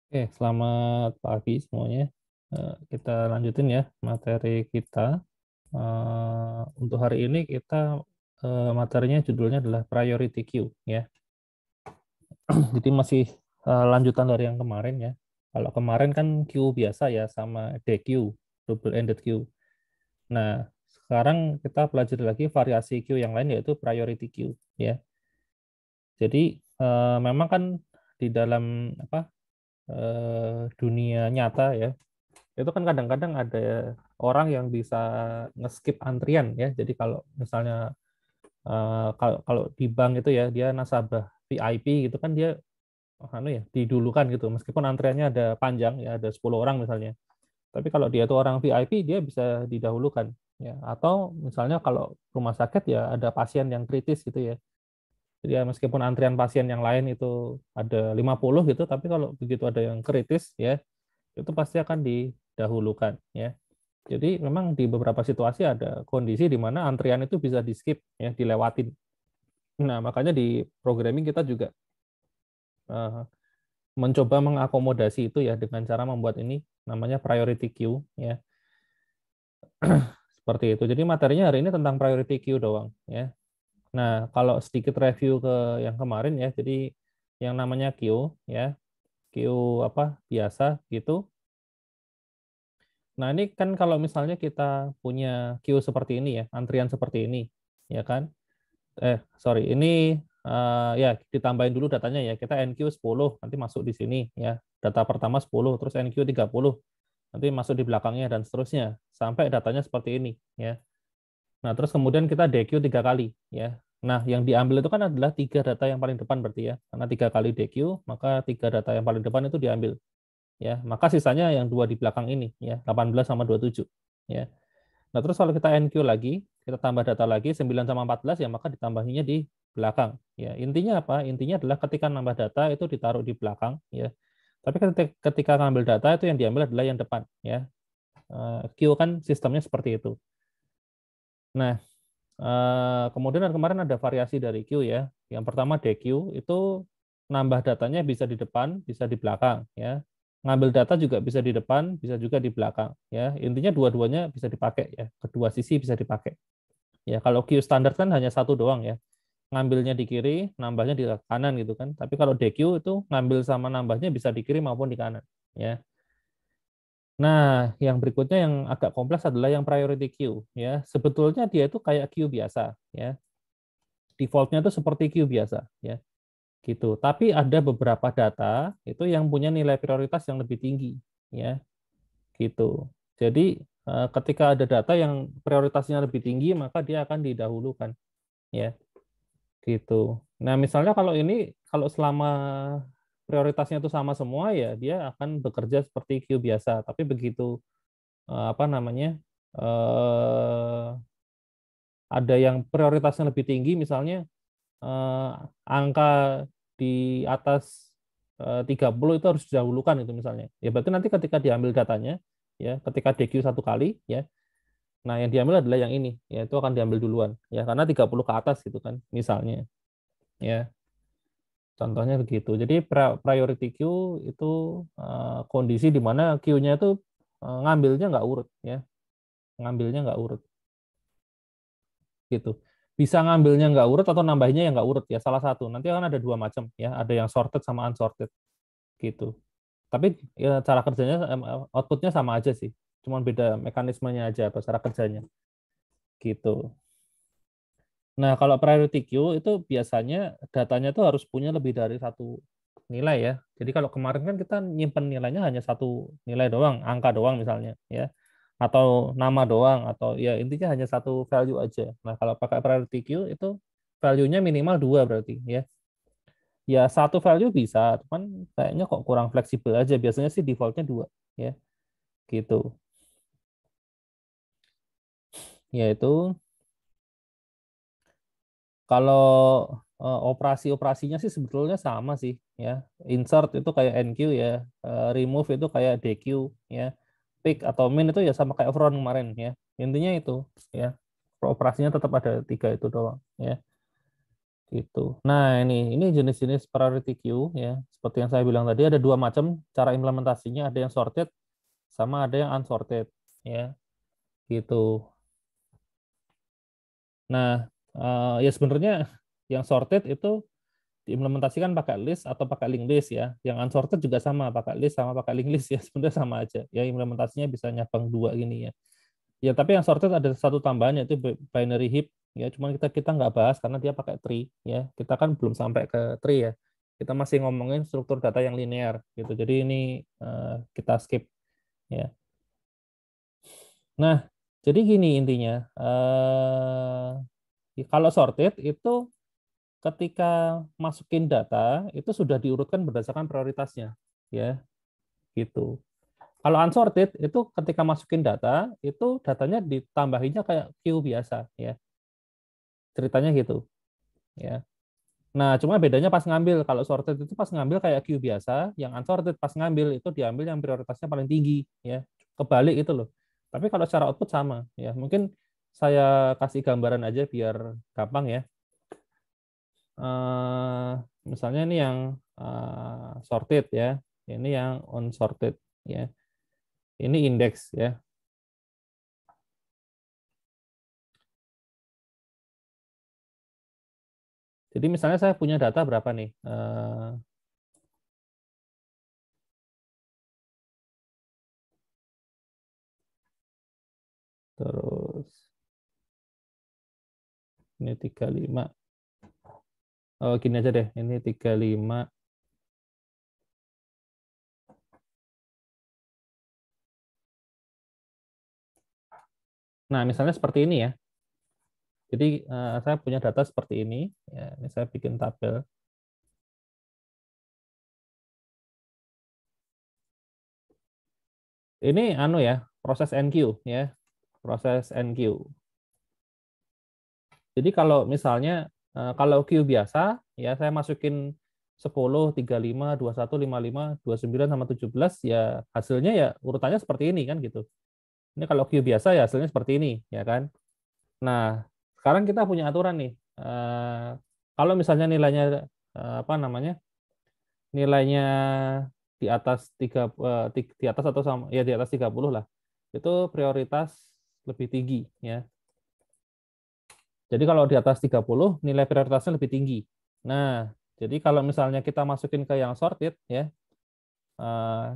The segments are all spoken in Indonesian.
Oke, selamat pagi semuanya. Kita lanjutin ya materi kita. Untuk hari ini kita materinya judulnya adalah priority queue ya. Jadi masih lanjutan dari yang kemarin ya. Kalau kemarin kan queue biasa ya sama DQ, double ended queue. Nah, sekarang kita pelajari lagi variasi queue yang lain yaitu priority queue ya. Jadi memang kan di dalam apa dunia nyata ya itu kan kadang-kadang ada orang yang bisa nge-skip antrian ya. Jadi kalau misalnya kalau di bank itu ya dia nasabah VIP gitu kan dia anu ya didulukan gitu meskipun antriannya ada panjang ya ada 10 orang misalnya. Tapi kalau dia itu orang VIP dia bisa didahulukan ya. Atau misalnya kalau rumah sakit ya ada pasien yang kritis gitu ya. Jadi ya meskipun antrian pasien yang lain itu ada 50 gitu tapi kalau begitu ada yang kritis ya itu pasti akan didahulukan ya. Jadi memang di beberapa situasi ada kondisi di mana antrian itu bisa di skip ya, dilewatin. Nah, makanya di programming kita juga uh, mencoba mengakomodasi itu ya dengan cara membuat ini namanya priority queue ya. Seperti itu. Jadi materinya hari ini tentang priority queue doang ya. Nah, kalau sedikit review ke yang kemarin ya. Jadi yang namanya queue ya, queue apa biasa gitu. Nah, ini kan kalau misalnya kita punya queue seperti ini ya, antrian seperti ini, ya kan? Sorry, ini ya ditambahin dulu datanya ya. Kita NQ 10 nanti masuk di sini ya. Data pertama 10, terus NQ 30, nanti masuk di belakangnya dan seterusnya sampai datanya seperti ini ya. Nah, terus kemudian kita DQ 3 kali ya. Nah, yang diambil itu kan adalah 3 data yang paling depan berarti ya. Karena 3 kali DQ, maka 3 data yang paling depan itu diambil ya. Maka sisanya yang 2 di belakang ini ya, 18 sama 27 ya. Nah, terus kalau kita NQ lagi, kita tambah data lagi 9 sama 14 ya maka ditambahnya di belakang. Ya, intinya apa? Intinya adalah ketika nambah data itu ditaruh di belakang ya. Tapi ketika ngambil data itu yang diambil adalah yang depan ya. Q kan sistemnya seperti itu. Nah, kemudian kemarin ada variasi dari Q ya. Yang pertama DQ itu nambah datanya bisa di depan, bisa di belakang ya. Ngambil data juga bisa di depan, bisa juga di belakang ya. Intinya dua-duanya bisa dipakai ya. Kedua sisi bisa dipakai. Ya, kalau Q standar kan hanya satu doang ya. Ngambilnya di kiri, nambahnya di kanan gitu kan. Tapi kalau DQ itu ngambil sama nambahnya bisa di kiri maupun di kanan. Ya. Nah, yang berikutnya yang agak kompleks adalah yang priority queue. Ya, sebetulnya dia itu kayak queue biasa. Ya, defaultnya itu seperti queue biasa. Ya, gitu. Tapi ada beberapa data itu yang punya nilai prioritas yang lebih tinggi. Ya, gitu. Jadi ketika ada data yang prioritasnya lebih tinggi, maka dia akan didahulukan. Ya, gitu. Nah, misalnya kalau ini, kalau selama prioritasnya itu sama semua, ya dia akan bekerja seperti queue biasa. Tapi begitu, apa namanya, eh, ada yang prioritasnya lebih tinggi, misalnya eh, angka di atas 30 itu harus didahulukan itu misalnya. Ya berarti nanti ketika diambil datanya, ya ketika DQ 1 kali, ya, nah yang diambil adalah yang ini, ya itu akan diambil duluan, ya karena 30 ke atas gitu kan, misalnya. Ya, contohnya begitu. Jadi priority queue itu kondisi di mana queue-nya itu ngambilnya nggak urut, ya, ngambilnya nggak urut, gitu. Bisa ngambilnya nggak urut atau nambahinnya yang nggak urut ya salah satu. Nanti akan ada dua macam ya, ada yang sorted sama unsorted, gitu. Tapi ya, cara kerjanya outputnya sama aja sih, cuman beda mekanismenya aja atau cara kerjanya, gitu. Nah, kalau priority queue itu biasanya datanya tuh harus punya lebih dari satu nilai ya. Jadi kalau kemarin kan kita nyimpen nilainya hanya satu nilai doang, angka doang misalnya ya. Atau nama doang atau ya intinya hanya satu value aja. Nah, kalau pakai priority queue itu value-nya minimal 2 berarti ya. Ya satu value bisa, cuman kayaknya kok kurang fleksibel aja. Biasanya sih defaultnya 2 ya. Gitu. Yaitu kalau operasi-operasinya sih sebetulnya sama sih ya. Insert itu kayak NQ ya, remove itu kayak DQ ya. Pick atau min itu ya sama kayak front kemarin ya. Intinya itu ya. Operasinya tetap ada 3 itu doang ya. Gitu. Nah, ini jenis-jenis priority queue ya. Seperti yang saya bilang tadi ada dua macam cara implementasinya, ada yang sorted sama ada yang unsorted ya. Gitu. Nah, ya sebenarnya yang sorted itu diimplementasikan pakai list atau pakai link list ya. Yang unsorted juga sama, pakai list sama pakai link list ya. Sebenarnya sama aja. Ya implementasinya bisa nyabang dua gini ya. Ya, tapi yang sorted ada satu tambahan yaitu binary heap ya. Cuman kita nggak bahas karena dia pakai tree ya. Kita kan belum sampai ke tree ya. Kita masih ngomongin struktur data yang linear gitu. Jadi ini kita skip ya. Nah, jadi gini intinya. Kalau sorted itu ketika masukin data itu sudah diurutkan berdasarkan prioritasnya ya gitu. Kalau unsorted itu ketika masukin data itu datanya ditambahinnya kayak queue biasa ya. Ceritanya gitu ya. Nah, cuma bedanya pas ngambil. Kalau sorted itu pas ngambil kayak queue biasa, yang unsorted pas ngambil itu diambil yang prioritasnya paling tinggi ya. Kebalik itu loh. Tapi kalau secara output sama ya. Mungkin saya kasih gambaran aja biar gampang ya. Eh, Misalnya ini yang sorted ya. Ini yang unsorted ya. Ini indeks ya. Jadi misalnya saya punya data berapa nih? Terus ini 35. Oh, gini aja deh. Ini 35. Nah, misalnya seperti ini ya. Jadi saya punya data seperti ini. Ya, ini saya bikin tabel. Ini anu ya, proses NQ ya, proses NQ. Jadi kalau misalnya kalau queue biasa ya saya masukin 10, 35, 21, 55, 29 sama 17 ya hasilnya ya urutannya seperti ini kan gitu. Ini kalau queue biasa ya hasilnya seperti ini ya kan. Nah, sekarang kita punya aturan nih. Kalau misalnya nilainya apa namanya? Nilainya di atas di atas atau sama ya di atas 30 lah. Itu prioritas lebih tinggi ya. Jadi kalau di atas 30 nilai prioritasnya lebih tinggi. Nah, jadi kalau misalnya kita masukin ke yang sorted ya,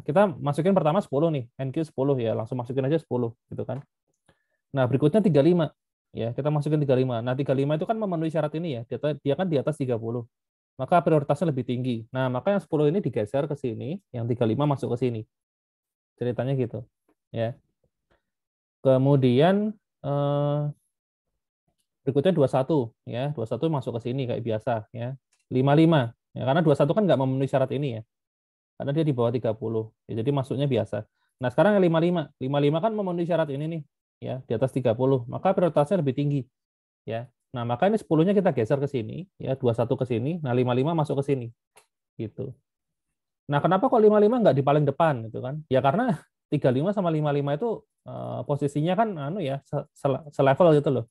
kita masukin pertama 10 nih, NQ 10 ya, langsung masukin aja 10 gitu kan. Nah, berikutnya 35 ya, kita masukin 35. Nah, 35 itu kan memenuhi syarat ini ya. Dia kan di atas 30. Maka prioritasnya lebih tinggi. Nah, maka yang 10 ini digeser ke sini, yang 35 masuk ke sini. Ceritanya gitu. Ya. Kemudian eh, berikutnya 21 ya. 21 masuk ke sini kayak biasa ya. 55 ya, karena 21 kan nggak memenuhi syarat ini ya. Karena dia di bawah 30. Ya, jadi masuknya biasa. Nah, sekarang yang 55. 55 kan memenuhi syarat ini nih ya, di atas 30. Maka prioritasnya lebih tinggi ya. Nah, maka ini 10-nya kita geser ke sini ya, 21 ke sini. Nah, 55 masuk ke sini gitu. Nah, kenapa kok 55 nggak di paling depan gitu kan? Ya karena 35 sama 55 itu posisinya kan anu ya, selevel gitu loh.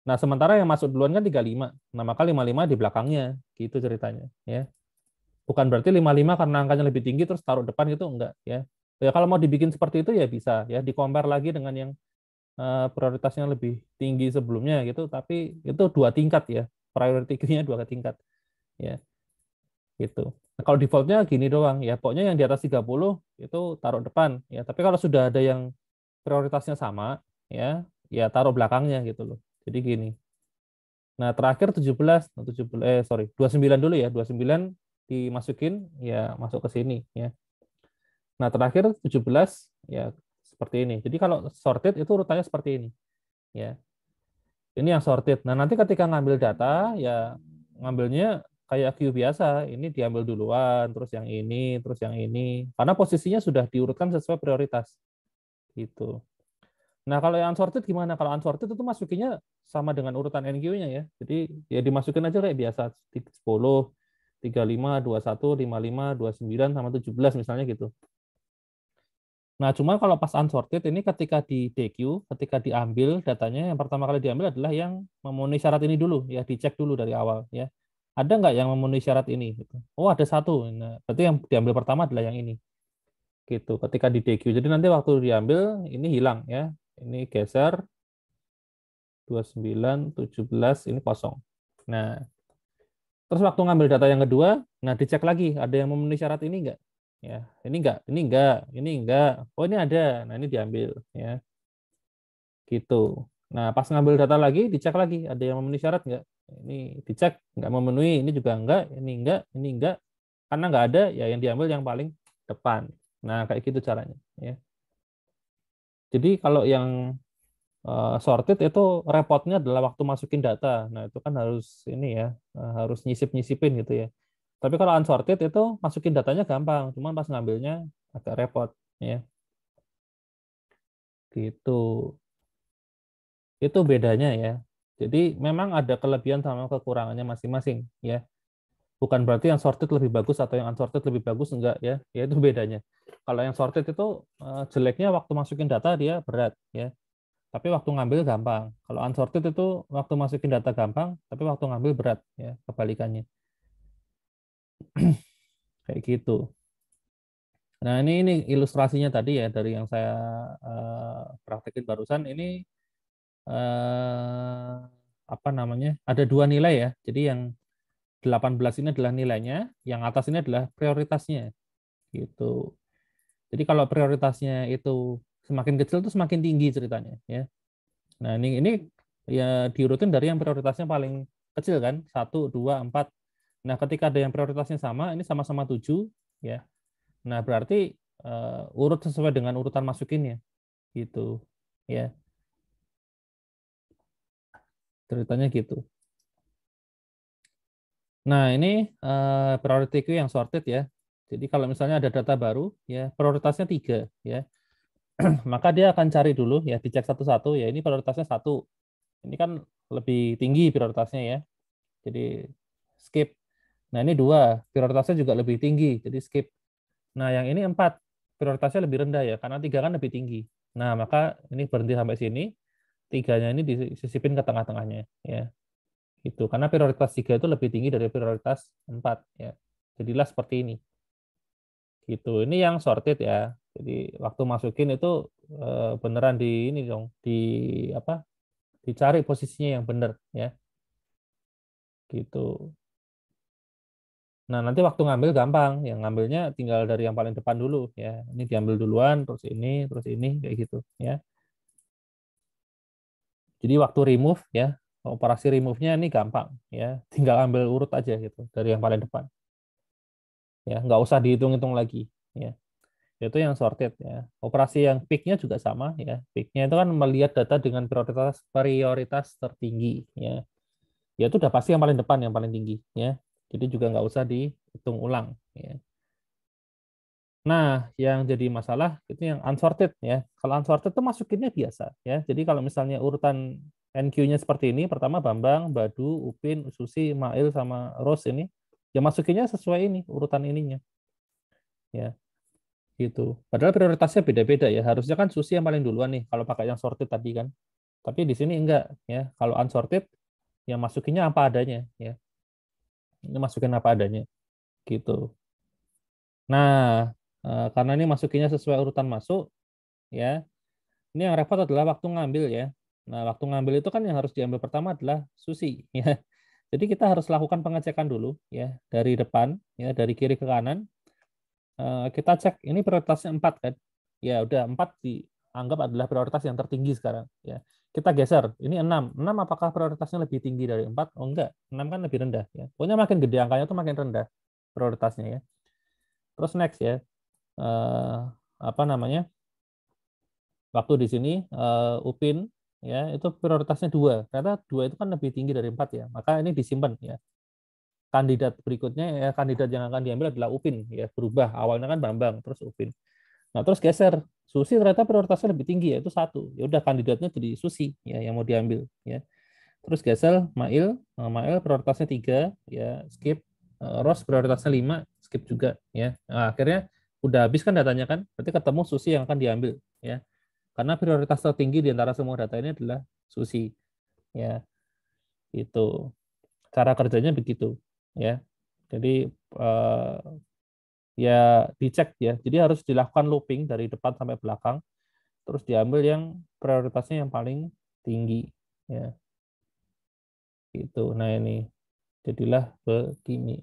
Nah, sementara yang masuk duluan kan 35. Nah, maka 55 di belakangnya gitu ceritanya ya. Bukan berarti 55 karena angkanya lebih tinggi terus taruh depan gitu enggak ya. Ya kalau mau dibikin seperti itu ya bisa ya, di-compare lagi dengan yang prioritasnya lebih tinggi sebelumnya gitu, tapi itu dua tingkat ya. Priority queue-nya dua tingkat ya. Gitu. Nah, kalau defaultnya gini doang ya, pokoknya yang di atas 30 itu taruh depan ya. Tapi kalau sudah ada yang prioritasnya sama ya, ya taruh belakangnya gitu loh. Jadi gini. Nah, terakhir 17, 17 sorry, 29 dulu ya, 29 dimasukin ya masuk ke sini ya. Nah, terakhir 17 ya seperti ini. Jadi kalau sorted itu urutannya seperti ini ya. Ini yang sorted. Nah, nanti ketika ngambil data, ya ngambilnya kayak queue biasa. Ini diambil duluan, terus yang ini, terus yang ini. Karena posisinya sudah diurutkan sesuai prioritas. Gitu. Nah, kalau yang unsorted gimana? Kalau unsorted itu masukinnya sama dengan urutan NQ-nya ya. Jadi ya dimasukin aja kayak biasa. 10, 35, 21, 55, 29, sama 17 misalnya gitu. Nah, cuma kalau pas unsorted ini ketika di DQ, ketika diambil datanya, yang pertama kali diambil adalah yang memenuhi syarat ini dulu, ya dicek dulu dari awal, ya. Ada nggak yang memenuhi syarat ini? Gitu. Oh, ada satu. Nah, berarti yang diambil pertama adalah yang ini. Gitu. Ketika di DQ. Jadi nanti waktu diambil ini hilang, ya. Ini geser 29, 17, ini kosong. Nah, terus waktu ngambil data yang kedua, nah dicek lagi ada yang memenuhi syarat ini enggak? Ya, ini enggak, ini enggak, ini enggak. Oh, ini ada. Nah, ini diambil, ya. Gitu. Nah, pas ngambil data lagi, dicek lagi ada yang memenuhi syarat enggak? Ini dicek enggak memenuhi, ini juga enggak, ini enggak, ini enggak. Karena enggak ada, ya yang diambil yang paling depan. Nah, kayak gitu caranya, ya. Jadi kalau yang sorted itu repotnya adalah waktu masukin data. Nah, itu kan harus ini ya, harus nyisip-nyisipin gitu ya. Tapi kalau unsorted itu masukin datanya gampang, cuman pas ngambilnya agak repot ya. Gitu. Itu bedanya ya. Jadi memang ada kelebihan sama kekurangannya masing-masing ya. Bukan berarti yang sorted lebih bagus atau yang unsorted lebih bagus enggak ya. Ya itu bedanya. Kalau yang sorted itu jeleknya waktu masukin data dia berat ya. Tapi waktu ngambil gampang. Kalau unsorted itu waktu masukin data gampang, tapi waktu ngambil berat ya, kebalikannya. Kayak gitu. Nah, ini ilustrasinya tadi ya dari yang saya praktekin barusan ini eh, apa namanya? Ada dua nilai ya. Jadi yang 18 ini adalah nilainya, yang atas ini adalah prioritasnya gitu. Jadi kalau prioritasnya itu semakin kecil itu semakin tinggi ceritanya ya. Nah, ini ya diurutin dari yang prioritasnya paling kecil kan, 1, 2, 4. Nah, ketika ada yang prioritasnya sama, ini sama-sama 7 ya. Nah, berarti urut sesuai dengan urutan masukinnya gitu. Ya, ceritanya gitu. Nah, ini priority queue yang sorted ya. Jadi kalau misalnya ada data baru ya, prioritasnya 3 ya. Maka dia akan cari dulu ya, dicek satu-satu ya. Ini prioritasnya 1. Ini kan lebih tinggi prioritasnya ya. Jadi skip. Nah, ini 2, prioritasnya juga lebih tinggi, jadi skip. Nah, yang ini 4, prioritasnya lebih rendah ya, karena 3 kan lebih tinggi. Nah, maka ini berhenti sampai sini, 3-nya ini disisipin ke tengah-tengahnya ya. Gitu. Karena prioritas 3 itu lebih tinggi dari prioritas 4 ya. Jadilah seperti ini. Gitu. Ini yang sorted ya. Jadi waktu masukin itu beneran di ini dong, di apa? Dicari posisinya yang benar ya. Gitu. Nah, nanti waktu ngambil gampang. Yang ngambilnya tinggal dari yang paling depan dulu ya. Ini diambil duluan, terus ini kayak gitu ya. Jadi waktu remove ya, operasi remove-nya ini gampang ya. Tinggal ambil urut aja gitu dari yang paling depan. Ya, nggak usah dihitung-hitung lagi ya. Itu yang sorted ya. Operasi yang pick-nya juga sama ya. Pick-nya itu kan melihat data dengan prioritas tertinggi ya. Ya itu udah pasti yang paling depan, yang paling tinggi ya. Jadi juga nggak usah dihitung ulang ya. Nah, yang jadi masalah itu yang unsorted ya. Kalau unsorted itu masukinnya biasa ya. Jadi kalau misalnya urutan NQ-nya seperti ini, pertama Bambang, Badu, Upin, Susi, Mail sama Rose ini, ya masukinnya sesuai ini urutan ininya ya, gitu. Padahal prioritasnya beda-beda ya. Harusnya kan Susi yang paling duluan nih kalau pakai yang sorted tadi kan. Tapi di sini enggak ya. Kalau unsorted ya masukinnya apa adanya ya. Ini masukin apa adanya gitu. Nah, karena ini masukinnya sesuai urutan masuk ya. Ini yang repot adalah waktu ngambil ya. Nah, waktu ngambil itu kan yang harus diambil pertama adalah susi ya. Jadi kita harus lakukan pengecekan dulu ya dari depan ya, dari kiri ke kanan. Kita cek ini prioritasnya 4 kan. Ya udah 4 dianggap adalah prioritas yang tertinggi sekarang ya. Kita geser, ini 6. 6 apakah prioritasnya lebih tinggi dari 4? Oh enggak, 6 kan lebih rendah ya. Pokoknya makin gede angkanya tuh makin rendah prioritasnya ya. Terus next ya. Eh, apa namanya? Waktu di sini Upin ya itu prioritasnya 2 karena 2 itu kan lebih tinggi dari 4 ya, maka ini disimpan ya. Kandidat berikutnya ya, kandidat yang akan diambil adalah Upin ya, berubah, awalnya kan Bambang terus Upin. Nah, terus geser, Susi ternyata prioritasnya lebih tinggi yaitu 1, ya udah kandidatnya jadi Susi ya yang mau diambil ya. Terus geser Mail, Mail prioritasnya 3 ya, skip. Ros prioritasnya 5, skip juga ya. Nah, akhirnya udah habis kan datanya kan, berarti ketemu Susi yang akan diambil ya. Karena prioritas tertinggi di antara semua data ini adalah Susi ya. Itu cara kerjanya begitu ya. Jadi eh, ya dicek ya. Jadi harus dilakukan looping dari depan sampai belakang, terus diambil yang prioritasnya yang paling tinggi ya. Itu. Nah ini jadilah begini.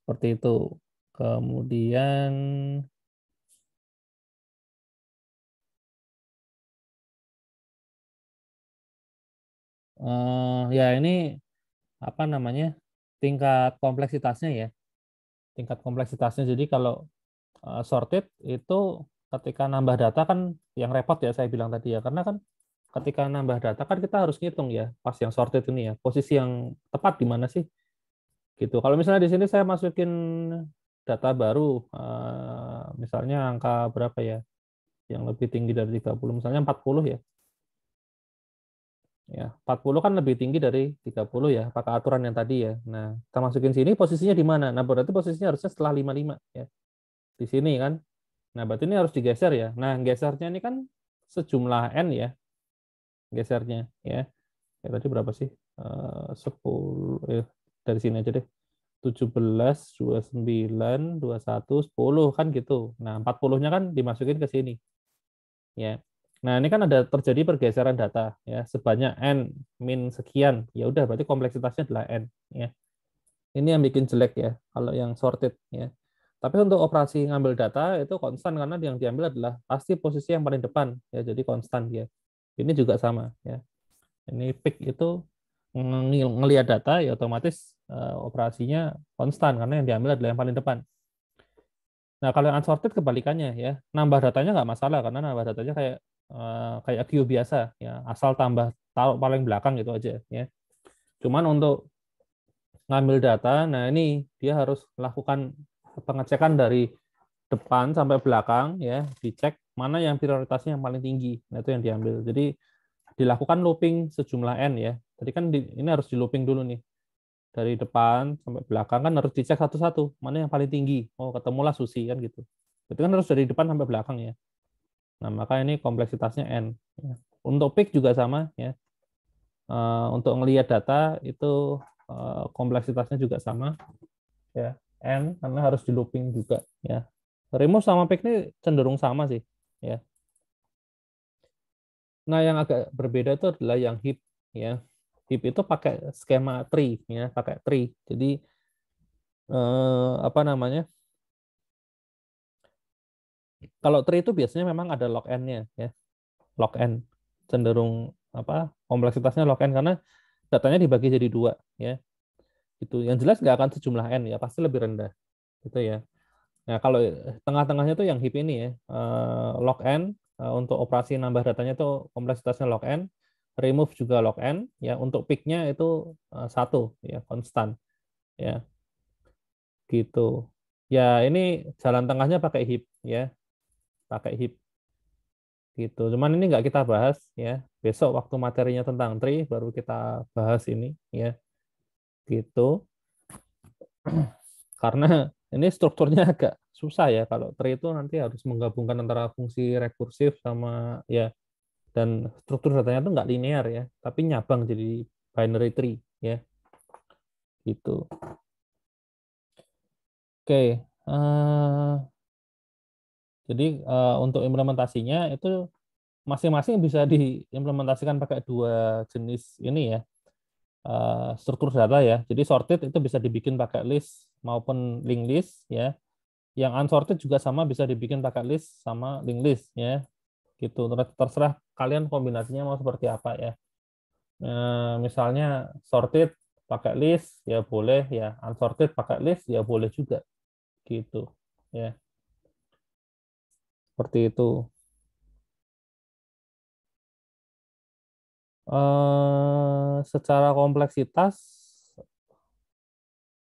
Seperti itu. Kemudian ya ini apa namanya? Tingkat kompleksitasnya ya. Tingkat kompleksitasnya. Jadi kalau sorted itu ketika nambah data kan yang repot ya saya bilang tadi ya. Karena kan ketika nambah data kan kita harus ngitung ya pas yang sorted ini ya. Posisi yang tepat di mana sih? Gitu. Kalau misalnya di sini saya masukin data baru misalnya angka berapa ya? Yang lebih tinggi dari 30 misalnya 40 ya. Ya, 40 kan lebih tinggi dari 30 ya, pakai aturan yang tadi ya. Nah, kita masukin sini posisinya di mana? Nah, berarti posisinya harusnya setelah 55 ya. Di sini kan. Nah, berarti ini harus digeser ya. Nah, gesernya ini kan sejumlah n ya, gesernya ya. Ya tadi berapa sih? 10 dari sini aja deh. 17, 29, 21, 10 kan gitu. Nah, 40-nya kan dimasukin ke sini ya. Nah, ini kan ada terjadi pergeseran data ya sebanyak n min sekian. Ya udah berarti kompleksitasnya adalah n ya. Ini yang bikin jelek ya kalau yang sorted ya. Tapi untuk operasi ngambil data itu konstan karena yang diambil adalah pasti posisi yang paling depan ya. Jadi konstan ya. Ini juga sama ya. Ini pick itu ngelihat data ya otomatis operasinya konstan karena yang diambil adalah yang paling depan. Nah, kalau yang unsorted kebalikannya ya, nambah datanya nggak masalah karena nambah datanya kayak queue biasa ya, asal tambah taruh paling belakang gitu aja ya. Cuman untuk ngambil data, nah ini dia harus melakukan pengecekan dari depan sampai belakang ya, dicek mana yang prioritasnya yang paling tinggi. Nah, itu yang diambil. Jadi dilakukan looping sejumlah n ya. Jadi kan ini harus di looping dulu nih. Dari depan sampai belakang kan harus dicek satu-satu mana yang paling tinggi. Oh, ketemulah Susi kan gitu. Itu kan harus dari depan sampai belakang ya. Nah, maka ini kompleksitasnya n. Ya. Untuk pick juga sama ya. Untuk ngelihat data itu kompleksitasnya juga sama ya. N karena harus di looping juga ya. Remove sama pick ini cenderung sama sih ya. Nah, yang agak berbeda itu adalah yang heap ya. Heap itu pakai skema tree ya, pakai tree. Jadi apa namanya? Kalau tree itu biasanya memang ada log n-nya ya. Log n cenderung apa? Kompleksitasnya log n karena datanya dibagi jadi dua ya. Itu yang jelas nggak akan sejumlah n ya, pasti lebih rendah. Gitu ya. Nah, kalau tengah-tengahnya tuh yang heap ini ya, log n untuk operasi nambah datanya itu kompleksitasnya log n, remove juga log n, ya untuk pick-nya itu satu ya konstan ya gitu. Ya ini jalan tengahnya pakai heap ya, pakai heap gitu. Cuman ini nggak kita bahas ya. Besok waktu materinya tentang tree baru kita bahas ini ya gitu. Karena ini strukturnya agak susah ya kalau tree itu nanti harus menggabungkan antara fungsi rekursif sama ya dan struktur datanya itu nggak linear ya tapi nyabang jadi binary tree ya gitu. Oke, jadi untuk implementasinya itu masing-masing bisa diimplementasikan pakai dua jenis ini ya struktur data ya. Jadi sorted itu bisa dibikin pakai list maupun linked list ya. Yang unsorted juga sama bisa dibikin pakai list sama linked list ya. Gitu. Terserah kalian kombinasinya mau seperti apa ya. Misalnya sorted pakai list ya boleh ya, unsorted pakai list ya boleh juga gitu. Ya, seperti itu. Secara kompleksitas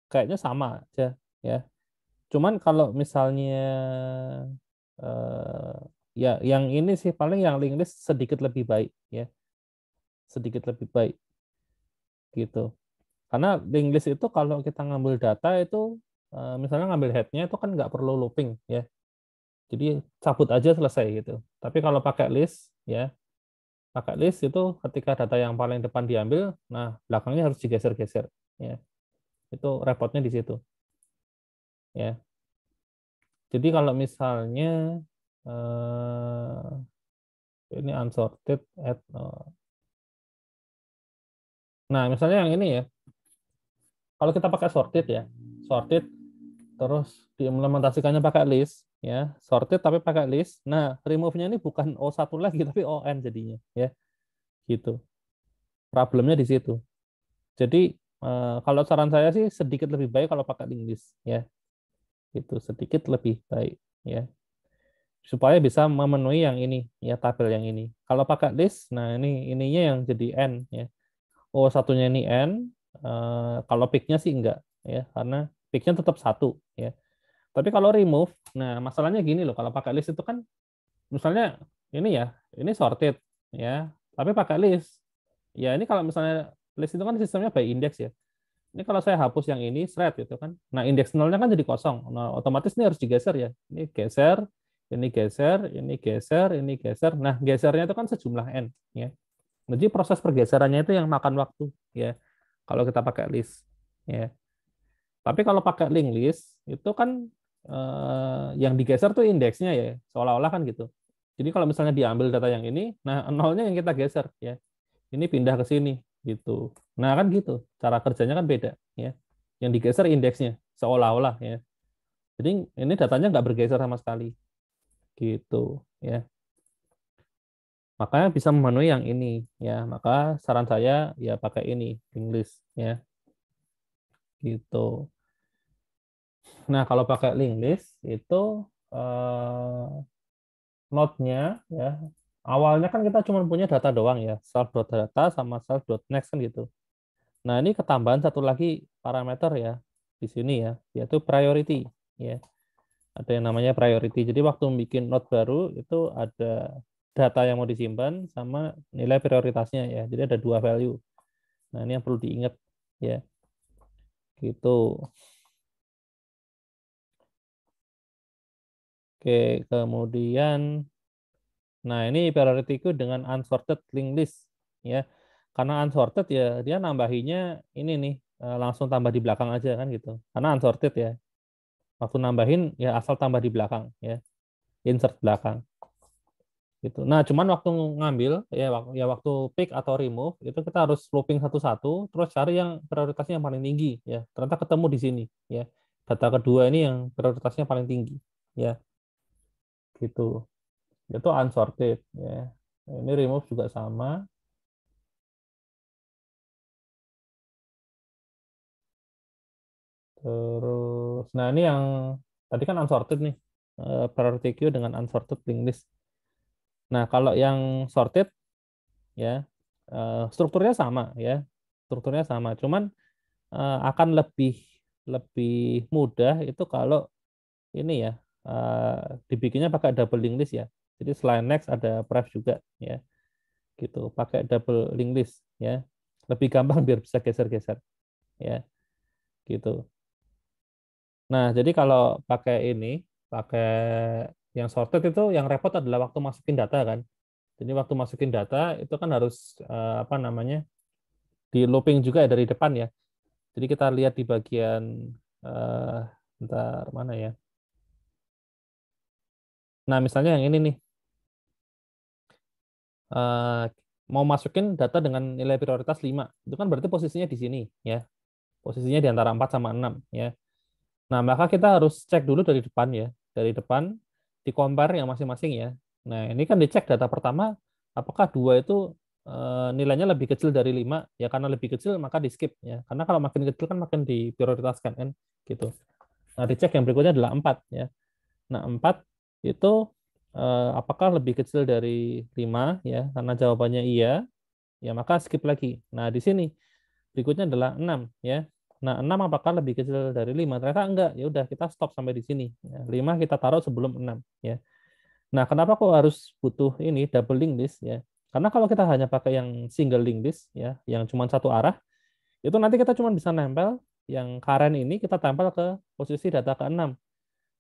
kayaknya sama aja ya. Cuman kalau misalnya ya yang ini sih paling yang linked list sedikit lebih baik ya, sedikit lebih baik gitu. Karena linked list itu kalau kita ngambil data itu misalnya ngambil head-nya itu kan nggak perlu looping ya. Jadi cabut aja selesai gitu. Tapi kalau pakai list ya, pakai list itu ketika data yang paling depan diambil, nah belakangnya harus digeser-geser ya. Itu repotnya di situ ya. Jadi kalau misalnya ini unsorted at nah misalnya yang ini ya, kalau kita pakai sorted ya, sorted terus diimplementasikannya pakai list ya, sorted tapi pakai list. Nah remove-nya ini bukan O1 lagi tapi ON jadinya ya, gitu. Problemnya di situ. Jadi kalau saran saya sih sedikit lebih baik kalau pakai linked list ya, itu sedikit lebih baik ya, supaya bisa memenuhi yang ini ya, tabel yang ini. Kalau pakai list, nah ini ininya yang jadi n ya. Oh satunya ini n, kalau pick-nya sih enggak ya, karena pick-nya tetap satu ya. Tapi kalau remove, nah masalahnya gini loh, kalau pakai list itu kan misalnya ini ya, ini sorted ya, tapi pakai list. Ya ini kalau misalnya list itu kan sistemnya by index ya. Ini kalau saya hapus yang ini, thread gitu kan. Nah, indeks nolnya kan jadi kosong. Nah, otomatis ini harus digeser ya. Ini geser, ini geser, ini geser, ini geser. Nah, gesernya itu kan sejumlah n ya. Jadi proses pergeserannya itu yang makan waktu ya. Kalau kita pakai list ya. Tapi kalau pakai link list itu kan yang digeser tuh indeksnya ya, seolah-olah kan gitu. Jadi kalau misalnya diambil data yang ini, nah nolnya yang kita geser ya. Ini pindah ke sini gitu. Nah kan gitu, cara kerjanya kan beda ya. Yang digeser indeksnya seolah-olah ya. Jadi ini datanya nggak bergeser sama sekali gitu ya. Makanya bisa memenuhi yang ini ya. Maka saran saya ya pakai ini link list ya gitu. Nah kalau pakai link list itu eh, node-nya ya, awalnya kan kita cuma punya data doang ya, self.data sama self.next kan gitu. Nah, ini ketambahan satu lagi parameter ya di sini ya, yaitu priority ya. Ada yang namanya priority. Jadi waktu bikin node baru itu ada data yang mau disimpan sama nilai prioritasnya ya. Jadi ada dua value. Nah, ini yang perlu diingat ya. Gitu. Oke, kemudian nah ini priority queue dengan unsorted linked list ya. Karena unsorted ya dia nambahinya ini nih langsung tambah di belakang aja kan gitu. Karena unsorted ya. Waktu nambahin ya asal tambah di belakang ya, insert belakang gitu. Nah cuman waktu ngambil ya waktu pick atau remove itu kita harus looping satu-satu terus cari yang prioritasnya yang paling tinggi ya, ternyata ketemu di sini ya, data kedua ini yang prioritasnya paling tinggi ya, gitu. Itu unsorted ya. Ini remove juga sama. Terus nah ini yang tadi kan unsorted nih, priority queue dengan unsorted linked list. Nah kalau yang sorted ya, strukturnya sama ya, strukturnya sama, cuman akan lebih lebih mudah itu kalau ini ya, dibikinnya pakai double link list ya. Jadi selain next ada pref juga ya, gitu, pakai double link list ya, lebih gampang biar bisa geser-geser ya, gitu. Nah jadi kalau pakai ini, pakai yang sorted itu yang repot adalah waktu masukin data kan. Jadi waktu masukin data itu kan harus apa namanya, di looping juga ya dari depan ya. Jadi kita lihat di bagian eh bentar mana ya. Nah, misalnya yang ini nih, eh, mau masukin data dengan nilai prioritas 5. Itu kan berarti posisinya di sini ya. Posisinya di antara 4 sama 6 ya. Nah, maka kita harus cek dulu dari depan ya. Dari depan di compare yang masing-masing ya. Nah, ini kan dicek data pertama apakah dua itu nilainya lebih kecil dari 5 ya, karena lebih kecil maka di skip ya. Karena kalau makin kecil kan makin diprioritaskan kan gitu. Nah, dicek yang berikutnya adalah 4 ya. Nah, 4 itu apakah lebih kecil dari 5 ya? Karena jawabannya iya, ya maka skip lagi. Nah, di sini berikutnya adalah 6 ya. Nah, 6 apakah lebih kecil dari 5? Ternyata enggak. Ya udah kita stop sampai di sini. Ya, 5 kita taruh sebelum 6 ya. Nah, kenapa kok harus butuh ini double link list ya? Karena kalau kita hanya pakai yang single link list ya, yang cuma satu arah, Itu nanti kita cuma bisa nempel yang karen ini kita tempel ke posisi data ke-6.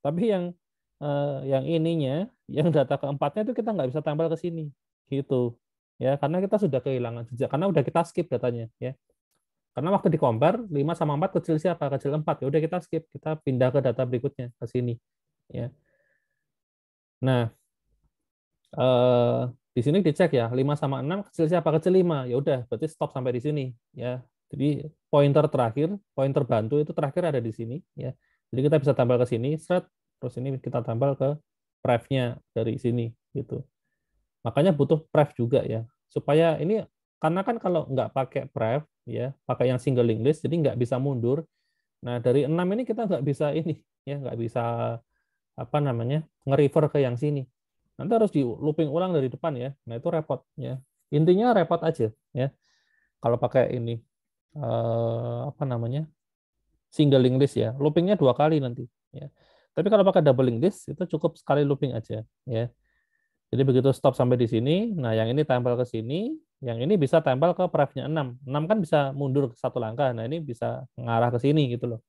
Tapi yang ininya, yang data keempatnya itu kita nggak bisa tempel ke sini, gitu. Ya, karena kita sudah kehilangan jejak, karena udah kita skip datanya, ya. Karena waktu di compare 5 sama 4 kecil siapa? Kecil 4. Ya udah kita skip, kita pindah ke data berikutnya ke sini, ya. Nah, eh, di sini dicek ya, 5 sama 6 kecil siapa? Kecil 5. Ya udah, berarti stop sampai di sini, ya. Jadi pointer terakhir, pointer bantu itu terakhir ada di sini, ya. Jadi kita bisa tambah ke sini, set, terus ini kita tambah ke pref-nya dari sini, gitu. Makanya butuh pref juga ya, supaya ini karena kan kalau nggak pakai pref, ya, pakai yang single link list, jadi nggak bisa mundur. Nah dari 6 ini kita nggak bisa ini, ya, nggak bisa apa namanya nge-refer ke yang sini. Nanti harus di looping ulang dari depan ya. Nah itu repot ya. Intinya repot aja ya. Kalau pakai ini apa namanya single link list ya, loopingnya 2 kali nanti. Ya. Tapi kalau pakai double link list itu cukup sekali looping aja ya. Jadi begitu stop sampai di sini, nah yang ini tempel ke sini, yang ini bisa tempel ke pref-nya 6. 6 kan bisa mundur ke 1 langkah. Nah ini bisa mengarah ke sini gitu loh.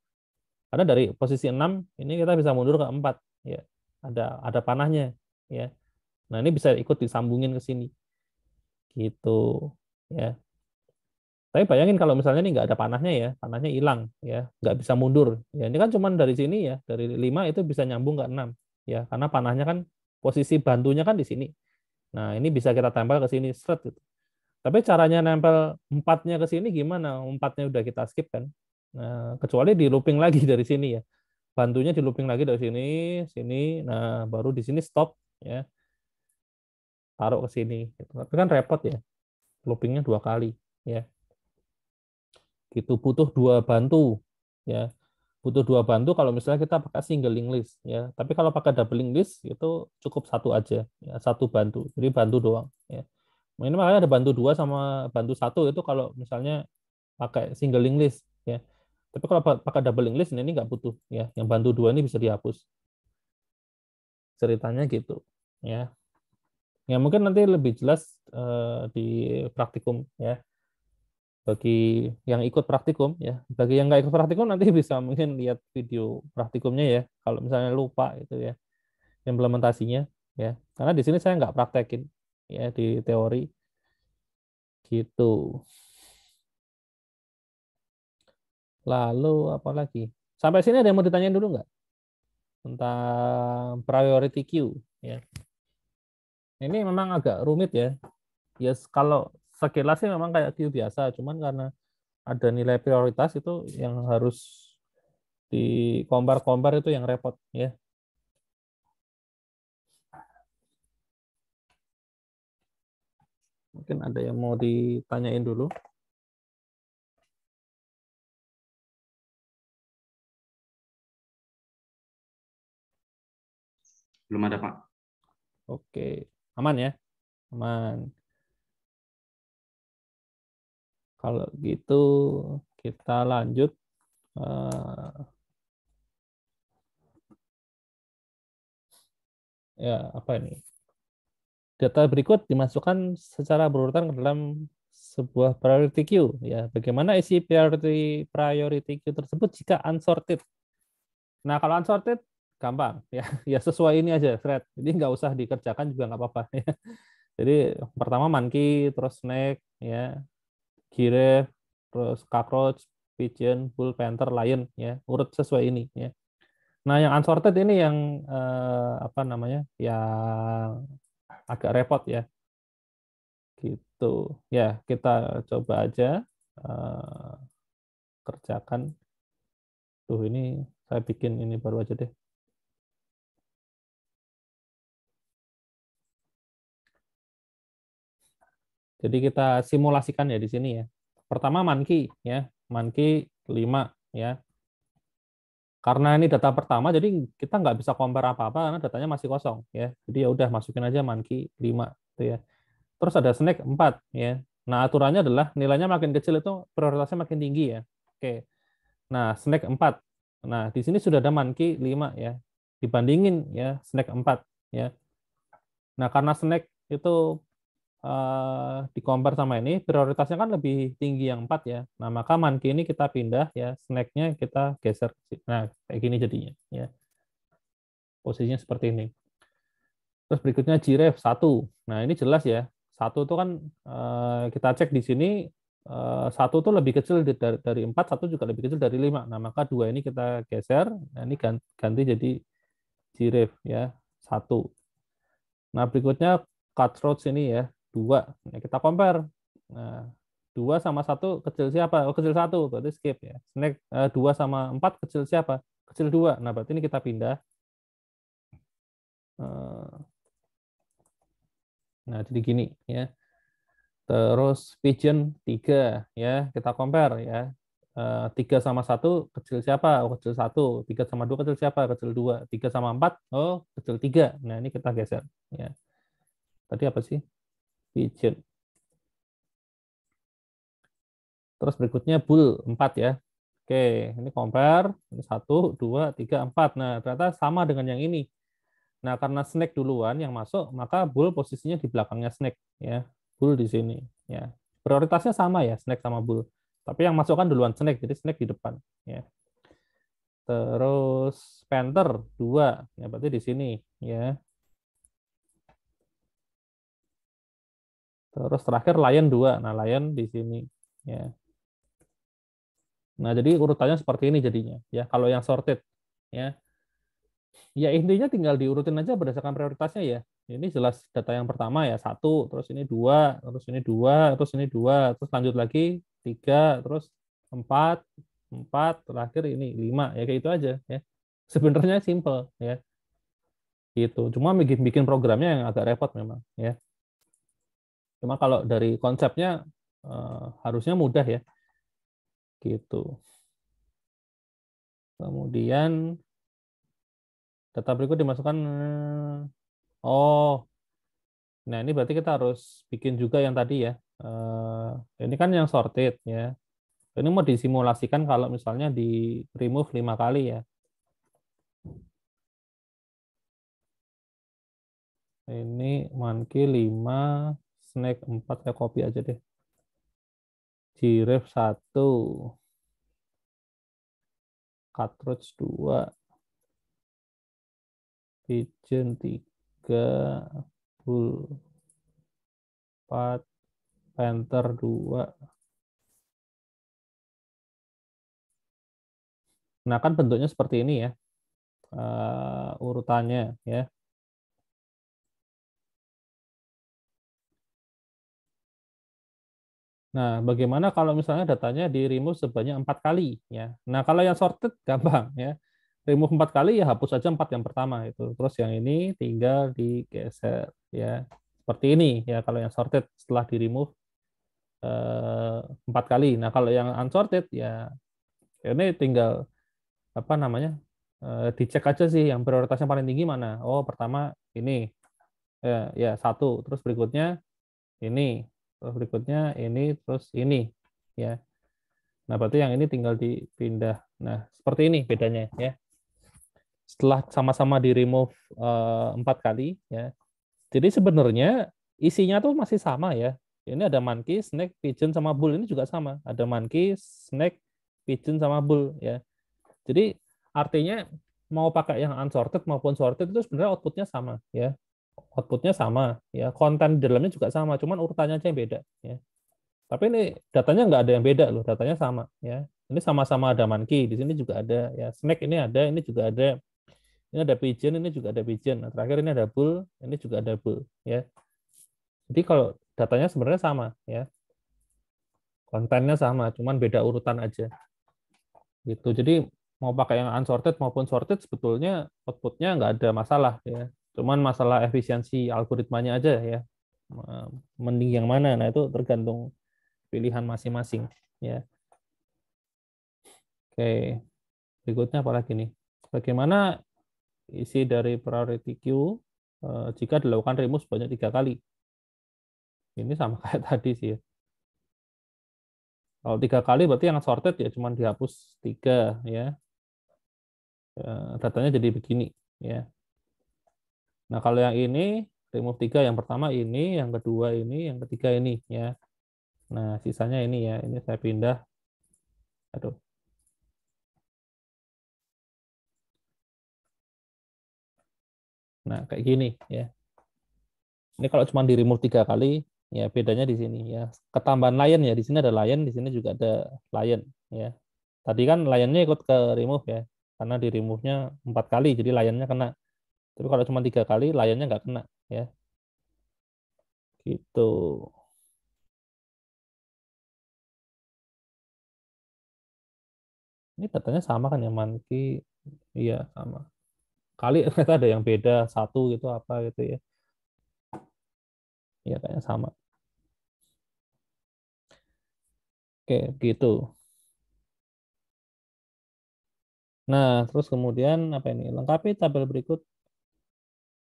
Karena dari posisi 6 ini kita bisa mundur ke 4 ya. Ada panahnya ya. Nah, ini bisa ikut disambungin ke sini. Gitu ya. Tapi bayangin kalau misalnya ini nggak ada panahnya ya, panahnya hilang ya, nggak bisa mundur. Ya, ini kan cuma dari sini ya, dari 5 itu bisa nyambung ke 6 ya, karena panahnya kan posisi bantunya kan di sini. Nah, ini bisa kita tempel ke sini seret gitu. Tapi caranya nempel 4-nya ke sini gimana? 4-nya udah kita skip kan. Nah, kecuali di looping lagi dari sini ya. Bantunya di looping lagi dari sini, sini. Nah, baru di sini stop ya, taruh ke sini. Tapi kan repot ya, loopingnya 2 kali ya. Gitu butuh 2 bantu ya. Butuh 2 bantu kalau misalnya kita pakai single link list ya. Tapi kalau pakai double link list itu cukup satu aja ya, 1 bantu. Jadi bantu doang ya. Ini makanya ada bantu 2 sama bantu 1 itu kalau misalnya pakai single link list ya. Tapi kalau pakai double link list ini nggak butuh ya. Yang bantu 2 ini bisa dihapus. Ceritanya gitu ya. Ya mungkin nanti lebih jelas di praktikum ya. Bagi yang ikut praktikum ya, bagi yang nggak ikut praktikum nanti bisa mungkin lihat video praktikumnya ya, kalau misalnya lupa itu ya implementasinya ya, karena di sini saya nggak praktekin ya di teori gitu. Lalu apa lagi, sampai sini ada yang mau ditanyain dulu nggak tentang priority queue ya? Ini memang agak rumit ya, yes, kalau sekilas sih memang kayak queue biasa, cuman karena ada nilai prioritas itu yang harus di compare-compare itu yang repot ya. Mungkin ada yang mau ditanyain dulu. Belum ada, Pak. Oke, aman ya? Aman. Kalau gitu kita lanjut. Ya, apa ini? Data berikut dimasukkan secara berurutan ke dalam sebuah priority queue. Ya, bagaimana isi priority queue tersebut jika unsorted? Nah, kalau unsorted gampang ya, ya sesuai ini aja thread. Jadi nggak usah dikerjakan juga nggak apa-apa ya. Jadi pertama monkey, terus snake, ya, giraffe, terus cockroach, pigeon, bull, panther, lion, ya, urut sesuai ini, ya. Nah, yang unsorted ini yang apa namanya, yang agak repot ya, gitu. Ya, kita coba aja eh, kerjakan. Tuh ini saya bikin ini baru aja deh. Jadi kita simulasikan ya di sini ya. Pertama monkey ya, monkey 5 ya. Karena ini data pertama, jadi kita nggak bisa compare apa-apa karena datanya masih kosong ya. Jadi ya udah masukin aja monkey 5 gitu ya. Terus ada snake 4 ya. Nah, aturannya adalah nilainya makin kecil itu prioritasnya makin tinggi ya. Oke. Nah, snake 4. Nah, di sini sudah ada monkey 5 ya. Dibandingin ya snake 4 ya. Nah, karena snake itu di compare sama ini, prioritasnya kan lebih tinggi yang 4 ya. Nah, maka monkey ini kita pindah ya, snack-nya kita geser. Nah, kayak gini jadinya ya. Posisinya seperti ini. Terus berikutnya giraffe 1. Nah, ini jelas ya. 1 itu kan kita cek di sini 1 itu lebih kecil dari 4, 1 juga lebih kecil dari 5. Nah, maka 2 ini kita geser. Nah, ini ganti jadi giraffe ya, 1. Nah, berikutnya cutthroat ini ya, 2. Nah, kita compare. Nah, 2 sama 1 kecil siapa? Oh, kecil 1, berarti skip ya. Snack 2 sama 4 kecil siapa? Kecil 2. Nah, berarti ini kita pindah. Nah, jadi gini ya. Terus pigeon 3 ya, kita compare ya. 3 sama 1 kecil siapa? Oh, kecil 1. 3 sama 2 kecil siapa? Kecil 2. 3 sama 4, oh, kecil 3. Nah, ini kita geser ya. Tadi apa sih? Pigeon. Terus berikutnya bull 4 ya. Oke, ini compare. Ini 1, 2, 3, 4. Nah, ternyata sama dengan yang ini. Nah, karena snake duluan yang masuk, maka bull posisinya di belakangnya snake ya. Bull di sini ya. Prioritasnya sama ya, snake sama bull. Tapi yang masuk kan duluan snake, jadi snake di depan ya. Terus panther 2, ya berarti di sini ya. Terus terakhir lion 2. Nah, lion di sini ya. Nah, jadi urutannya seperti ini jadinya ya. Kalau yang sorted ya. Ya intinya tinggal diurutin aja berdasarkan prioritasnya ya. Ini jelas data yang pertama ya 1, terus ini 2, terus ini 2, terus ini 2, terus lanjut lagi 3, terus 4, 4, terakhir ini 5 ya kayak itu aja ya. Sebenarnya simple ya. Gitu. Cuma bikin bikin programnya yang agak repot memang ya. Cuma kalau dari konsepnya harusnya mudah ya. Gitu. Kemudian data berikut dimasukkan oh. Nah, ini berarti kita harus bikin juga yang tadi ya. Ini kan yang sorted ya. Ini mau disimulasikan kalau misalnya di remove 5 kali ya. Ini monkey 5, snake 4, ya copy aja deh. Giraffe 1, cutthroat 2, pigeon 3, bull 4, panther 2. Nah, kan bentuknya seperti ini ya. Urutannya ya. Nah, bagaimana kalau misalnya datanya di remove sebanyak 4 kali ya. Nah, kalau yang sorted gampang ya. Remove 4 kali ya hapus aja 4 yang pertama itu. Terus yang ini tinggal digeser ya. Seperti ini ya kalau yang sorted setelah di remove 4 kali. Nah, kalau yang unsorted ya ini tinggal apa namanya? Dicek aja sih yang prioritasnya paling tinggi mana. Oh, pertama ini ya 1, terus berikutnya ini, terus berikutnya ini, terus ini ya. Nah, berarti yang ini tinggal dipindah. Nah, seperti ini bedanya ya. Setelah sama-sama di remove 4 kali ya. Jadi sebenarnya isinya tuh masih sama ya. Ini ada monkey, snake, pigeon sama bull, ini juga sama. Ada monkey, snake, pigeon sama bull ya. Jadi artinya mau pakai yang unsorted maupun sorted itu sebenarnya outputnya sama ya. Outputnya sama ya. Konten di dalamnya juga sama, cuman urutannya aja yang beda ya. Tapi ini datanya nggak ada yang beda loh, datanya sama ya. Ini sama-sama ada monkey, di sini juga ada ya. Snake ini ada, ini juga ada. Ini ada pigeon, ini juga ada pigeon. Nah, terakhir ini ada bull, ini juga ada bull ya. Jadi kalau datanya sebenarnya sama ya. Kontennya sama, cuman beda urutan aja. Gitu. Jadi mau pakai yang unsorted maupun sorted sebetulnya outputnya nggak ada masalah ya. Cuman masalah efisiensi algoritmanya aja ya. Mending yang mana? Nah, itu tergantung pilihan masing-masing ya. Oke, berikutnya apa lagi nih? Bagaimana isi dari priority queue jika dilakukan remove sebanyak 3 kali? Ini sama kayak tadi sih ya. Kalau 3 kali berarti yang sorted ya cuma dihapus 3 ya. Datanya jadi begini ya. Nah, kalau yang ini remove 3, yang pertama ini, yang kedua ini, yang ketiga ini ya. Nah, sisanya ini ya. Ini saya pindah. Aduh. Nah, kayak gini ya. Ini kalau cuma di remove 3 kali, ya bedanya di sini ya. Ketambahan lion ya, di sini ada lion, di sini juga ada lion ya. Tadi kan lionnya ikut ke remove ya, karena di remove-nya 4 kali, jadi lionnya kena. Tapi kalau cuma 3 kali, lionnya nggak kena ya. Gitu. Ini datanya sama kan ya, Manki? Iya sama. Kali ternyata ada yang beda satu gitu apa gitu ya. Iya kayaknya sama. Oke, gitu. Nah, terus kemudian apa ini? Lengkapi tabel berikut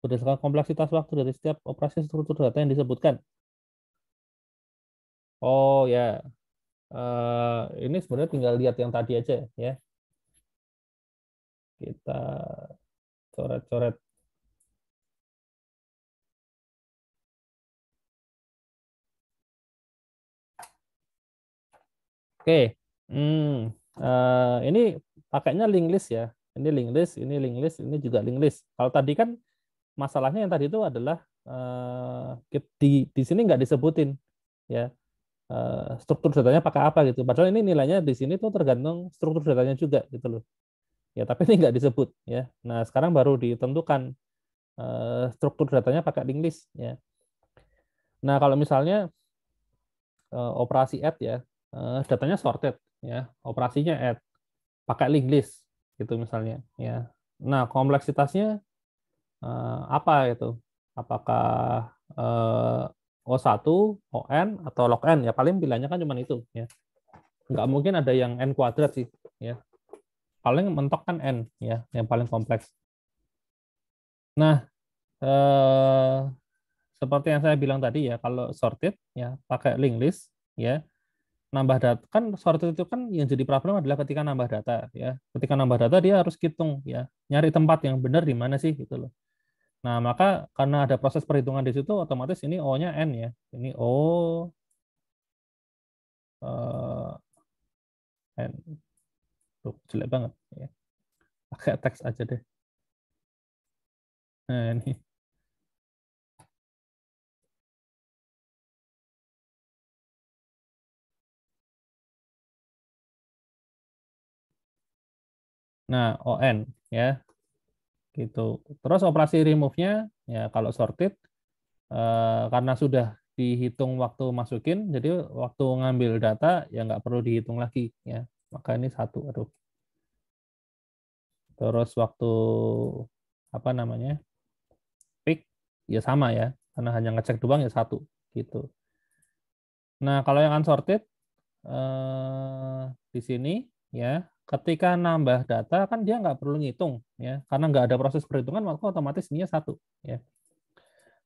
berdasarkan kompleksitas waktu dari setiap operasi struktur data yang disebutkan. Oh ya, ini sebenarnya tinggal lihat yang tadi aja ya. Kita coret-coret. Oke, ini pakainya link list ya. Ini link list, ini link list, ini juga link list. Kalau tadi kan masalahnya yang tadi itu adalah di sini nggak disebutin ya, struktur datanya pakai apa gitu. Padahal ini nilainya di sini tuh tergantung struktur datanya juga gitu loh. Ya, tapi ini nggak disebut ya. Nah, sekarang baru ditentukan struktur datanya pakai link list ya. Nah, kalau misalnya operasi add ya, datanya sorted ya, operasinya add pakai link list gitu misalnya ya. Nah, kompleksitasnya apa itu? Apakah eh, O1, ON, atau log N? Ya paling pilihannya kan cuma itu. Ya. Nggak mungkin ada yang N kuadrat sih. Ya. Paling mentok kan N, ya, yang paling kompleks. Nah, eh, seperti yang saya bilang tadi ya, kalau sorted, ya pakai link list, ya, nambah data, kan sorted itu kan yang jadi problem adalah ketika nambah data. Ya. Ketika nambah data, dia harus hitung, ya, nyari tempat yang benar di mana sih, gitu loh. Nah, maka karena ada proses perhitungan di situ, otomatis ini O-nya N ya. Ini O, N. Tuh, jelek banget. Ya. Pakai teks aja deh. Nah, ini. Nah, ON ya, gitu. Terus operasi remove-nya, ya kalau sorted, karena sudah dihitung waktu masukin, jadi waktu ngambil data, ya nggak perlu dihitung lagi. Ya. Maka ini satu. Aduh. Terus waktu, apa namanya, pick, ya sama ya. Karena hanya ngecek doang ya satu. Gitu. Nah, kalau yang unsorted, di sini ya ketika nambah data kan dia nggak perlu ngitung ya karena nggak ada proses perhitungan maka otomatis ininya satu ya.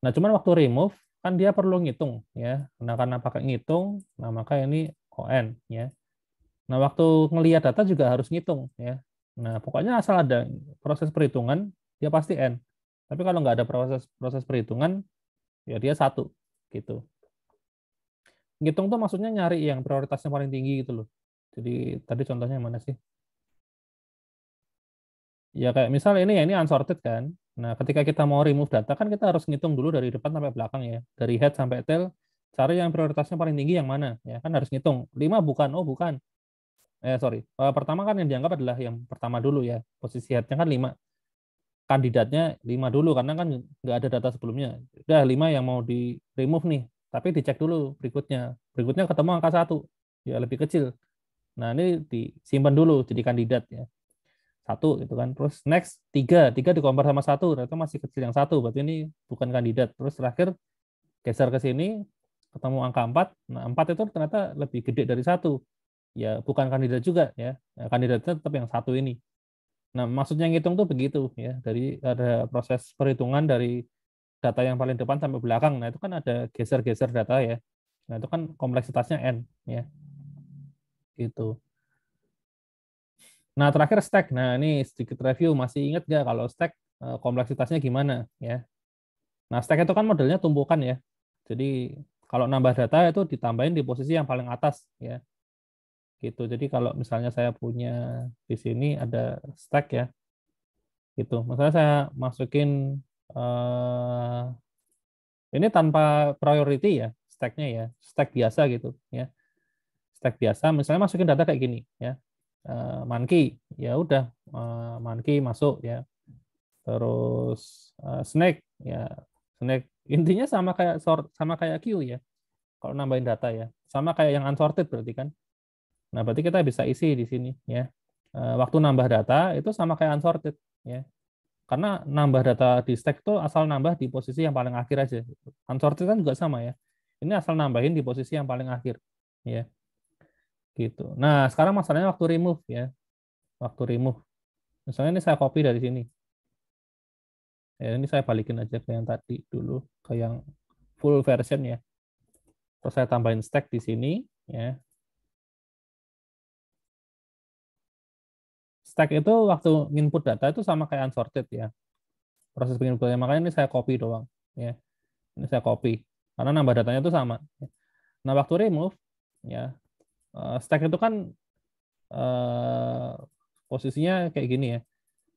Nah cuman waktu remove kan dia perlu ngitung ya. Nah karena pakai ngitung, nah maka ini ON ya. Nah waktu ngelihat data juga harus ngitung ya. Nah pokoknya asal ada proses perhitungan dia pasti N. Tapi kalau nggak ada proses proses perhitungan ya dia satu gitu. Ngitung tuh maksudnya nyari yang prioritasnya paling tinggi gitu loh. Jadi tadi contohnya mana sih? Ya kayak misal ini ya ini unsorted kan. Nah, ketika kita mau remove data kan kita harus ngitung dulu dari depan sampai belakang ya. Dari head sampai tail, cari yang prioritasnya paling tinggi yang mana ya. Kan harus ngitung. 5 bukan, oh bukan. Sorry. Pertama kan yang dianggap adalah yang pertama dulu ya. Posisi headnya kan 5. Kandidatnya 5 dulu karena kan nggak ada data sebelumnya. Udah 5 yang mau di remove nih. Tapi dicek dulu berikutnya. Berikutnya ketemu angka 1. Ya lebih kecil. Nah, ini disimpan dulu jadi kandidat ya. Satu gitu kan, terus next tiga dikompar sama satu, ternyata masih kecil yang satu, berarti ini bukan kandidat. Terus terakhir geser ke sini ketemu angka 4, nah 4 itu ternyata lebih gede dari satu, ya bukan kandidat juga ya. Nah, kandidatnya tetap yang satu ini. Nah maksudnya ngitung tuh begitu ya, dari ada proses perhitungan dari data yang paling depan sampai belakang. Nah itu kan ada geser-geser data ya. Nah itu kan kompleksitasnya n ya, gitu. Nah, terakhir stack. Nah, ini sedikit review. Masih ingat nggak kalau stack kompleksitasnya gimana? Ya. Nah, stack itu kan modelnya tumpukan ya. Jadi kalau nambah data itu ditambahin di posisi yang paling atas ya. Gitu. Jadi kalau misalnya saya punya di sini ada stack ya. Gitu. Misalnya saya masukin ini tanpa priority ya, stack-nya ya. Stack biasa gitu ya. Stack biasa misalnya masukin data kayak gini ya. Monkey, ya udah monkey masuk ya. Terus snake ya. Snake intinya sama kayak sama kayak queue ya. Kalau nambahin data ya, sama kayak yang unsorted berarti kan. Nah, berarti kita bisa isi di sini ya. Waktu nambah data itu sama kayak unsorted ya. Karena nambah data di stack itu asal nambah di posisi yang paling akhir aja. Unsorted kan juga sama ya. Ini asal nambahin di posisi yang paling akhir ya. Gitu. Nah, sekarang masalahnya waktu remove ya. Waktu remove. Misalnya ini saya copy dari sini. Ya, ini saya balikin aja ke yang tadi dulu, ke yang full version ya. Terus saya tambahin stack di sini ya. Stack itu waktu input data itu sama kayak unsorted ya. Proses penginputannya, makanya ini saya copy doang ya. Ini saya copy karena nambah datanya itu sama. Nah, waktu remove ya, stack itu kan posisinya kayak gini ya.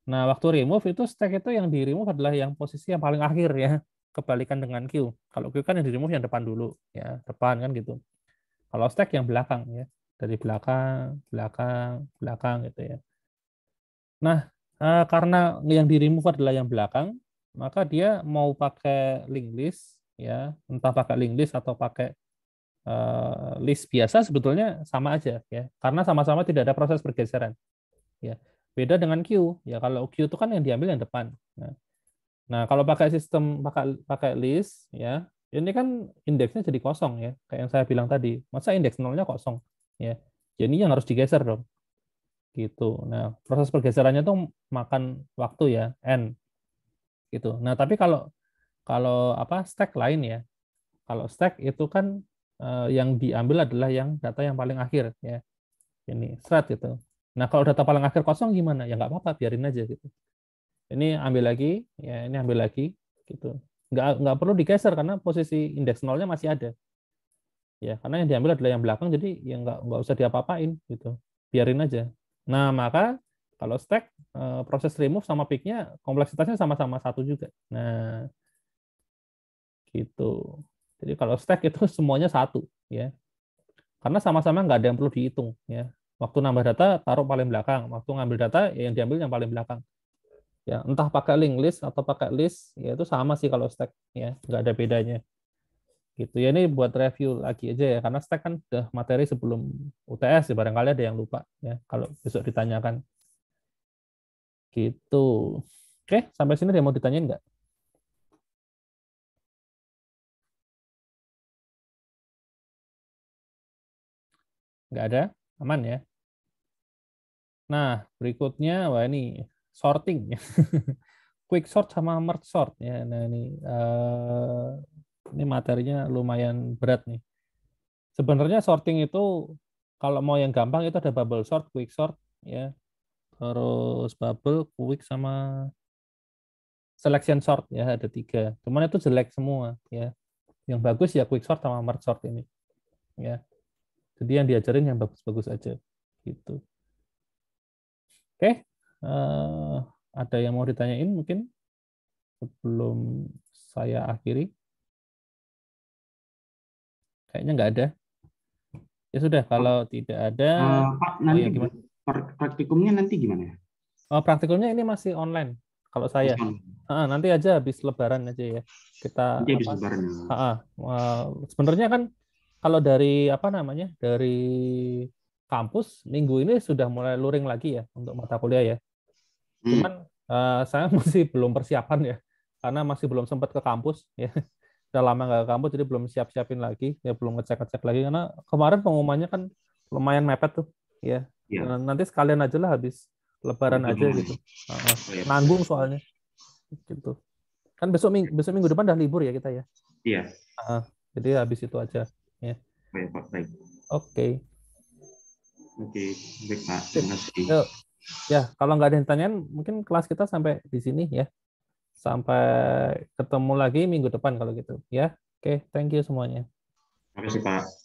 Nah, waktu remove itu stack itu yang di remove adalah yang posisi yang paling akhir ya. Kebalikan dengan queue. Kalau queue kan yang di remove yang depan dulu ya, depan kan gitu. Kalau stack yang belakang ya, dari belakang, belakang, belakang gitu ya. Nah, karena yang di remove adalah yang belakang, maka dia mau pakai link list ya, entah pakai link list atau pakai list biasa sebetulnya sama aja ya, karena sama-sama tidak ada proses pergeseran ya. Beda dengan queue ya, kalau queue itu kan yang diambil yang depan. Nah, kalau pakai sistem pakai pakai list ya, ini kan indeksnya jadi kosong ya, kayak yang saya bilang tadi. Masa indeks nolnya kosong ya? Jadi yang harus digeser dong gitu. Nah, proses pergeserannya tuh makan waktu ya, n gitu. Nah, tapi kalau kalau apa stack lain ya, kalau stack itu kan yang diambil adalah yang data yang paling akhir ya, ini thread itu. Nah, kalau data paling akhir kosong gimana? Ya nggak apa-apa, biarin aja gitu. Ini ambil lagi, ya ini ambil lagi gitu. Nggak perlu digeser karena posisi indeks nolnya masih ada ya, karena yang diambil adalah yang belakang, jadi ya nggak usah diapa-apain gitu, biarin aja. Nah, maka kalau stack proses remove sama pick-nya kompleksitasnya sama-sama satu juga. Nah, gitu. Jadi kalau stack itu semuanya satu ya, karena sama-sama nggak ada yang perlu dihitung ya. Waktu nambah data taruh paling belakang, waktu ngambil data ya yang diambil yang paling belakang ya, entah pakai link list atau pakai list ya, itu sama sih kalau stack ya, nggak ada bedanya gitu ya. Ini buat review lagi aja ya, karena stack kan udah materi sebelum UTS ya, barangkali ada yang lupa ya kalau besok ditanyakan gitu. Oke, sampai sini dia mau ditanyain nggak? Nggak ada, aman ya. Nah, berikutnya wah ini sorting. Quick sort sama merge sort ya. Nah, ini materinya lumayan berat nih. Sebenarnya sorting itu kalau mau yang gampang itu ada bubble sort, quick sort ya. Terus bubble, quick sama selection sort ya, ada 3. Cuman itu jelek semua ya. Yang bagus ya quick sort sama merge sort ini ya. Jadi yang diajarin yang bagus-bagus aja gitu. Oke, ada yang mau ditanyain mungkin sebelum saya akhiri? Kayaknya nggak ada. Ya sudah, kalau tidak ada, Pak, oh nanti ya gimana? praktikumnya nanti gimana ya? Oh, praktikumnya ini masih online. Kalau saya, Masih nanti aja habis Lebaran aja ya. Kita nanti habis apa? lebaran ya. Sebenarnya kan kalau dari apa namanya, dari kampus minggu ini sudah mulai luring lagi ya untuk mata kuliah ya. Hmm. Cuman saya masih belum persiapan ya, karena masih belum sempat ke kampus ya. Udah lama nggak ke kampus, jadi belum siap-siapin lagi ya, belum ngecek-ngecek lagi karena kemarin pengumumannya kan lumayan mepet tuh ya. Ya. Nanti sekalian aja lah habis Lebaran Habis aja lebaran. gitu. Oh, ya. Nanggung soalnya gitu. Kan besok minggu depan udah libur ya kita ya. Iya. Uh, jadi habis itu aja ya. Baik, Pak. Baik. Oke. Oke, baik, Pak. Sip. Terima kasih. Yuk. Ya, kalau nggak ada yang tanyain, mungkin kelas kita sampai di sini ya. Sampai ketemu lagi minggu depan kalau gitu ya. Oke, thank you semuanya. Terima kasih Pak.